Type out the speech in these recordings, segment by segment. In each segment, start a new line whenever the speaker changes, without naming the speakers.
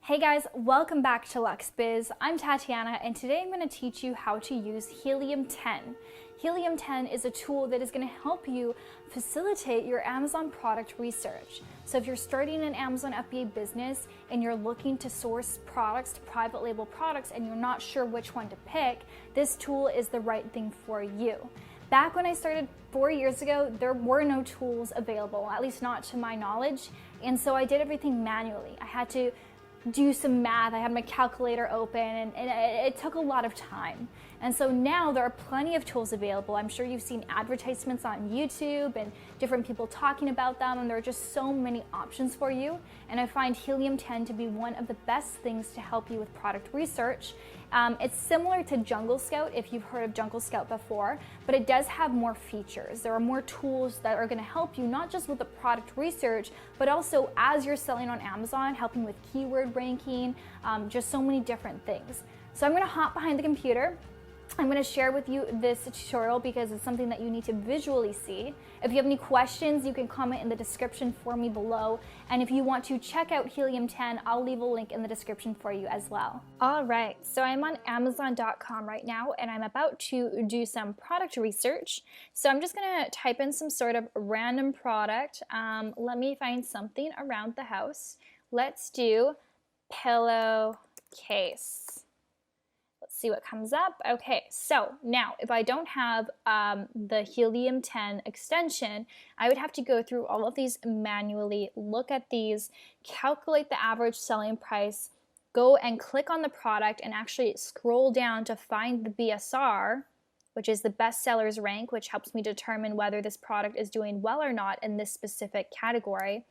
Hey guys, welcome back to LuxBiz. I'm Tatiana and today I'm going to teach you how to use Helium 10. Helium 10 is a tool that is going to help you facilitate your Amazon product research. So if you're starting an Amazon FBA business and you're looking to source products, to private label products, and you're not sure which one to pick, this tool is the right thing for you. Back when I started 4 years ago, there were no tools available, at least not to my knowledge, and so I did everything manually. I had to do some math. I had my calculator open and it took a lot of time. And so now there are plenty of tools available. I'm sure you've seen advertisements on YouTube and different people talking about them, and there are just so many options for you. And I find Helium 10 to be one of the best things to help you with product research. It's similar to Jungle Scout, if you've heard of Jungle Scout before, but it does have more features. There are more tools that are going to help you not just with the product research, but also as you're selling on Amazon, helping with keyword ranking, just so many different things. So I'm going to hop behind the computer. I'm going to share with you this tutorial because it's something that you need to visually see. If you have any questions, you can comment in the description for me below. And if you want to check out Helium 10, I'll leave a link in the description for you as well. All right, so I'm on Amazon.com right now and I'm about to do some product research. So I'm just going to type in some sort of random product. Let me find something around the house. Let's do pillowcase. Let's see what comes up. Okay, so now if I don't have the Helium 10 extension, I would have to go through all of these manually, look at these, calculate the average selling price, go and click on the product and actually scroll down to find the BSR, which is the best sellers rank, which helps me determine whether this product is doing well or not in this specific category.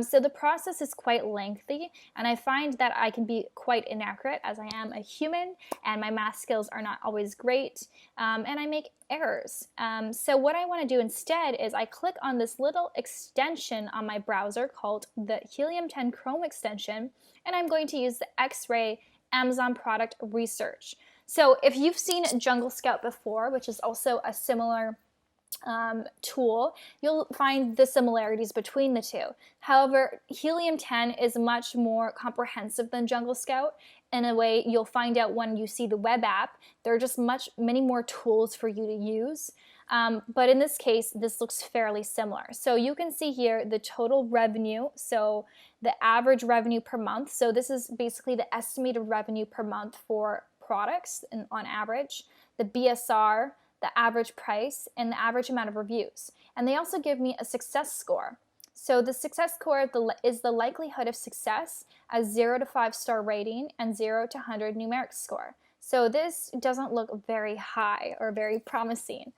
So the process is quite lengthy, and I find that I can be quite inaccurate as I am a human and my math skills are not always great, and I make errors. So what I want to do instead is I click on this little extension on my browser called the Helium 10 Chrome extension, and I'm going to use the X-Ray Amazon Product Research. So if you've seen Jungle Scout before, which is also a similar tool, you'll find the similarities between the two. However, Helium 10 is much more comprehensive than Jungle Scout. In a way, you'll find out when you see the web app, there are just many more tools for you to use. But in this case, this looks fairly similar. So you can see here the total revenue, so the average revenue per month. So this is basically the estimated revenue per month for products and on average, the BSR, the average price, and the average amount of reviews. And they also give me a success score. So the success score is the likelihood of success as 0 to 5-star rating and 0 to 100 numeric score. So this doesn't look very high or very promising.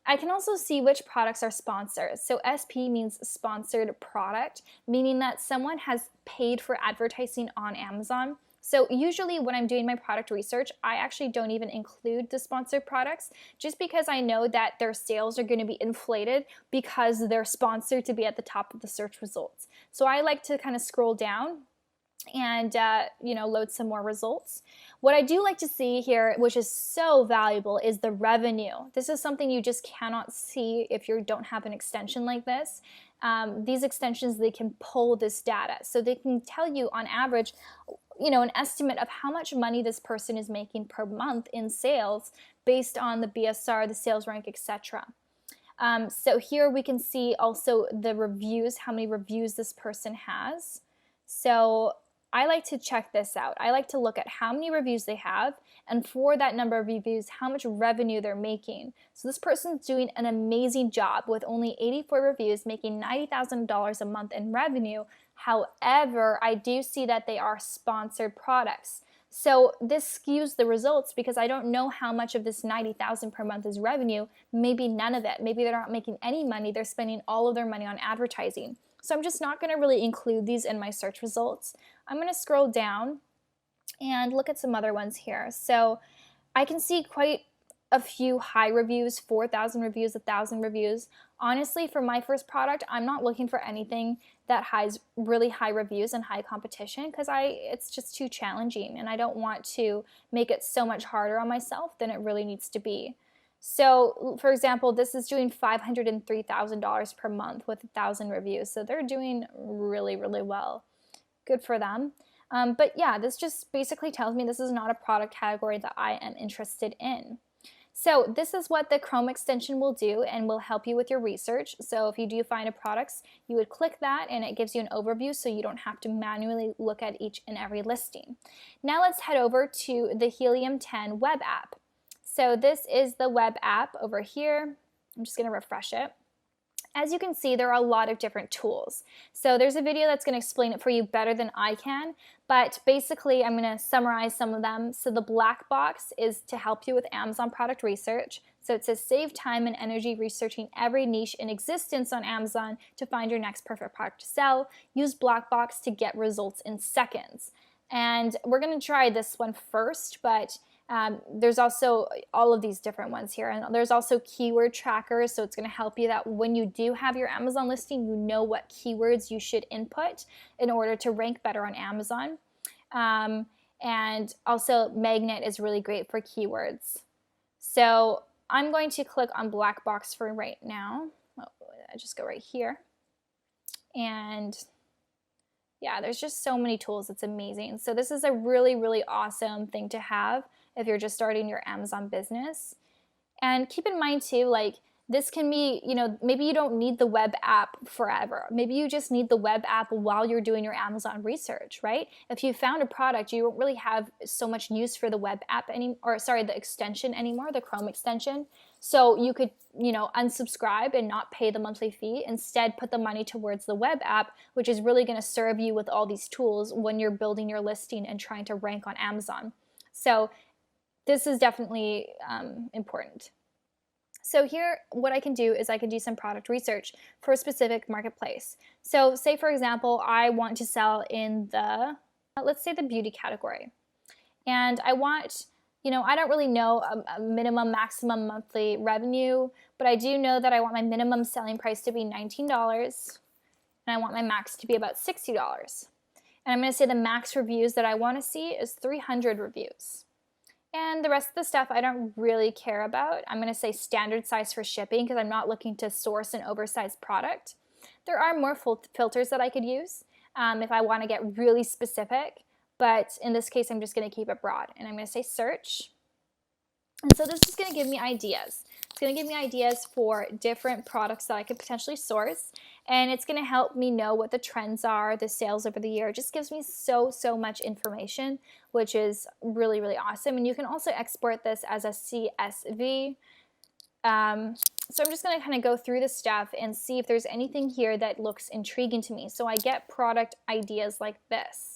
I can also see which products are sponsored. So SP means sponsored product, meaning that someone has paid for advertising on Amazon. So usually when I'm doing my product research, I actually don't even include the sponsored products just because I know that their sales are going to be inflated because they're sponsored to be at the top of the search results. So I like to kind of scroll down and load some more results. What I do like to see here, which is so valuable, is the revenue. This is something you just cannot see if you don't have an extension like this. These extensions, they can pull this data. So they can tell you on average, an estimate of how much money this person is making per month in sales based on the BSR, the sales rank, etc. So here we can see also the reviews, how many reviews this person has. So I like to check this out. I like to look at how many reviews they have, and for that number of reviews, how much revenue they're making. So this person's doing an amazing job with only 84 reviews, making $90,000 a month in revenue. However, I do see that they are sponsored products. So this skews the results because I don't know how much of this $90,000 per month is revenue. Maybe none of it. Maybe they're not making any money. They're spending all of their money on advertising. So I'm just not going to really include these in my search results. I'm going to scroll down and look at some other ones here. So I can see quite a few high reviews, 4,000 reviews, 1,000 reviews. Honestly, for my first product, I'm not looking for anything that has really high reviews and high competition because it's just too challenging and I don't want to make it so much harder on myself than it really needs to be. So for example, this is doing $503,000 per month with 1,000 reviews. So they're doing really, really well. Good for them. But yeah, this just basically tells me this is not a product category that I am interested in. So this is what the Chrome extension will do and will help you with your research. So if you do find a product, you would click that and it gives you an overview so you don't have to manually look at each and every listing. Now let's head over to the Helium 10 web app. So this is the web app over here. I'm just going to refresh it. As you can see, there are a lot of different tools. So there's a video that's going to explain it for you better than I can, but basically I'm going to summarize some of them. So the black box is to help you with Amazon product research. So it says save time and energy researching every niche in existence on Amazon to find your next perfect product to sell. Use black box to get results in seconds. And we're going to try this one first, but there's also all of these different ones here, and there's also keyword trackers, so it's going to help you that when you do have your Amazon listing, you know what keywords you should input in order to rank better on Amazon. And also Magnet is really great for keywords. So I'm going to click on black box for right now. I just go right here, and yeah, there's just so many tools. It's amazing. So this is a really, really awesome thing to have if you're just starting your Amazon business. And keep in mind too, like this can be, maybe you don't need the web app forever. Maybe you just need the web app while you're doing your Amazon research, right? If you found a product, you don't really have so much use for the web app the extension anymore, the Chrome extension. So you could, unsubscribe and not pay the monthly fee. Instead, put the money towards the web app, which is really going to serve you with all these tools when you're building your listing and trying to rank on Amazon. So this is definitely important. So here, what I can do is I can do some product research for a specific marketplace. So say, for example, I want to sell in the, let's say the beauty category. And I want, I don't really know a minimum, maximum monthly revenue, but I do know that I want my minimum selling price to be $19, and I want my max to be about $60. And I'm going to say the max reviews that I want to see is 300 reviews. And the rest of the stuff I don't really care about. I'm going to say standard size for shipping because I'm not looking to source an oversized product. There are more filters that I could use if I want to get really specific, but in this case I'm just going to keep it broad. And I'm going to say search. And so this is going to give me ideas. It's going to give me ideas for different products that I could potentially source, and it's going to help me know what the trends are, the sales over the year. It just gives me so much information, which is really, really awesome. And you can also export this as a CSV. So I'm just going to kind of go through this stuff and see if there's anything here that looks intriguing to me. So I get product ideas like this.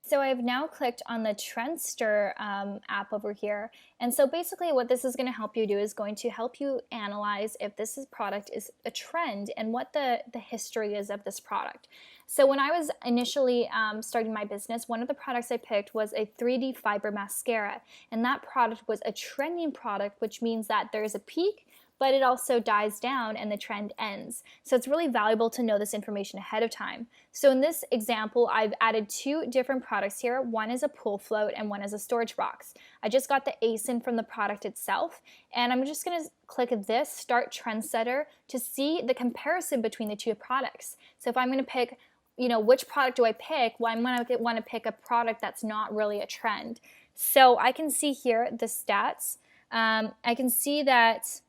So I've now clicked on the Trendster app over here. And so basically what this is going to help you do is going to help you analyze if this product is a trend and what the history is of this product. So when I was initially starting my business, one of the products I picked was a 3D fiber mascara. And that product was a trending product, which means that there's a peak, but it also dies down and the trend ends. So it's really valuable to know this information ahead of time. So in this example, I've added two different products here. One is a pool float and one is a storage box. I just got the ASIN from the product itself, and I'm just gonna click this Start Trendsetter to see the comparison between the two products. So if I'm gonna pick, which product do I pick? Well, I'm gonna wanna pick a product that's not really a trend. So I can see here the stats. I can see that,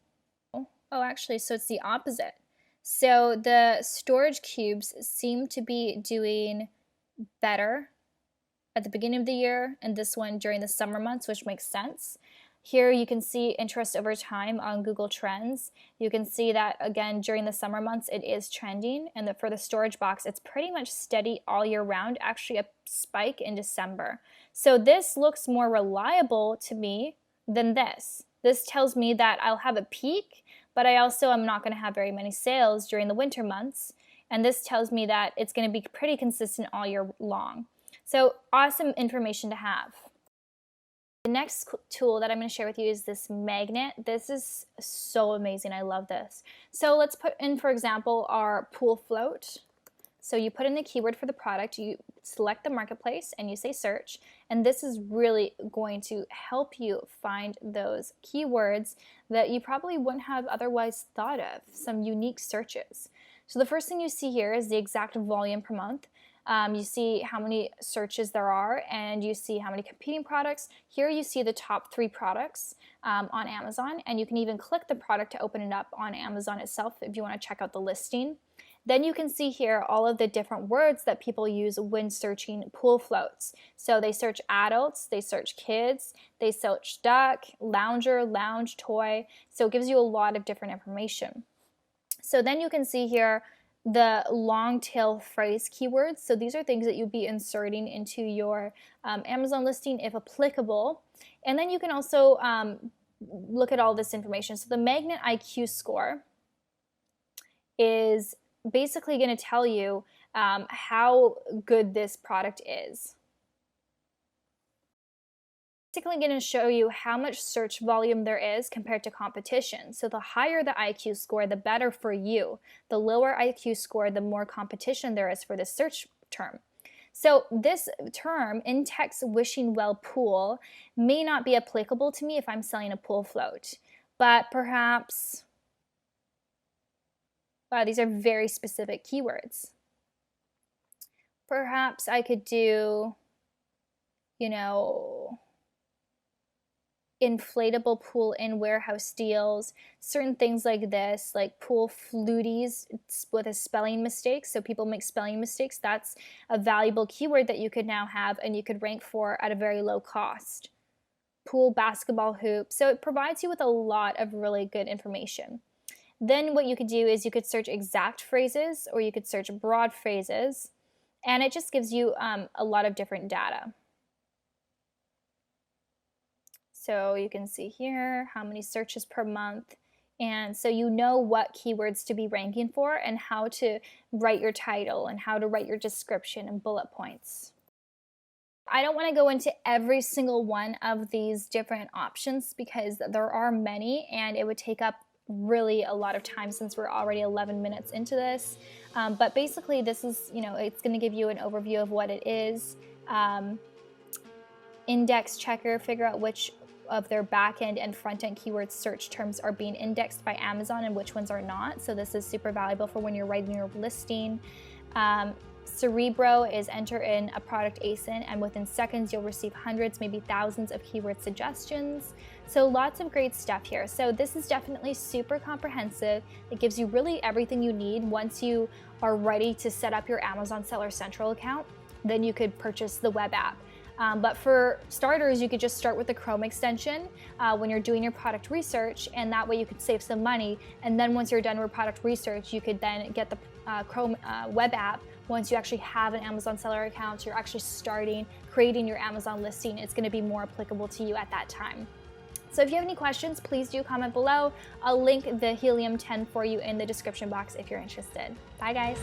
actually, so it's the opposite. So the storage cubes seem to be doing better at the beginning of the year, and this one during the summer months, which makes sense. Here you can see interest over time on Google Trends. You can see that, again, during the summer months, it is trending, and for the storage box, it's pretty much steady all year round, actually a spike in December. So this looks more reliable to me than this. This tells me that I'll have a peak, but I also am not going to have very many sales during the winter months. And this tells me that it's going to be pretty consistent all year long. So awesome information to have. The next tool that I'm going to share with you is this magnet. This is so amazing. I love this. So let's put in, for example, our pool float. So you put in the keyword for the product, you select the marketplace, and you say search. And this is really going to help you find those keywords that you probably wouldn't have otherwise thought of, some unique searches. So the first thing you see here is the exact volume per month. You see how many searches there are, and you see how many competing products. Here you see the top 3 products on Amazon, and you can even click the product to open it up on Amazon itself if you want to check out the listing. Then you can see here all of the different words that people use when searching pool floats. So they search adults, they search kids, they search duck, lounger, lounge, toy. So it gives you a lot of different information. So then you can see here the long tail phrase keywords. So these are things that you'd be inserting into your Amazon listing if applicable. And then you can also look at all this information. So the Magnet IQ score is basically going to tell you how good this product is. Basically going to show you how much search volume there is compared to competition. So the higher the IQ score, the better for you. The lower IQ score, the more competition there is for this search term. So this term, in-text wishing well pool, may not be applicable to me if I'm selling a pool float, but perhaps, wow, these are very specific keywords. Perhaps I could do, inflatable pool in warehouse deals, certain things like this, like pool fluties with a spelling mistake. So people make spelling mistakes. That's a valuable keyword that you could now have and you could rank for at a very low cost. Pool basketball hoop. So it provides you with a lot of really good information. Then what you could do is you could search exact phrases or you could search broad phrases, and it just gives you a lot of different data. So you can see here how many searches per month, and so you know what keywords to be ranking for and how to write your title and how to write your description and bullet points. I don't want to go into every single one of these different options because there are many and it would take up really a lot of time since we're already 11 minutes into this. But basically this is, it's going to give you an overview of what it is. Index checker, figure out which of their back-end and front-end keyword search terms are being indexed by Amazon and which ones are not. So this is super valuable for when you're writing your listing. Cerebro is enter in a product ASIN, and within seconds you'll receive hundreds, maybe thousands of keyword suggestions. So lots of great stuff here. So this is definitely super comprehensive. It gives you really everything you need. Once you are ready to set up your Amazon Seller Central account, then you could purchase the web app. But for starters, you could just start with the Chrome extension when you're doing your product research, and that way you could save some money. And then once you're done with product research, you could then get the Chrome web app. Once you actually have an Amazon seller account, you're actually creating your Amazon listing. It's going to be more applicable to you at that time. So if you have any questions, please do comment below. I'll link the Helium 10 for you in the description box if you're interested. Bye guys.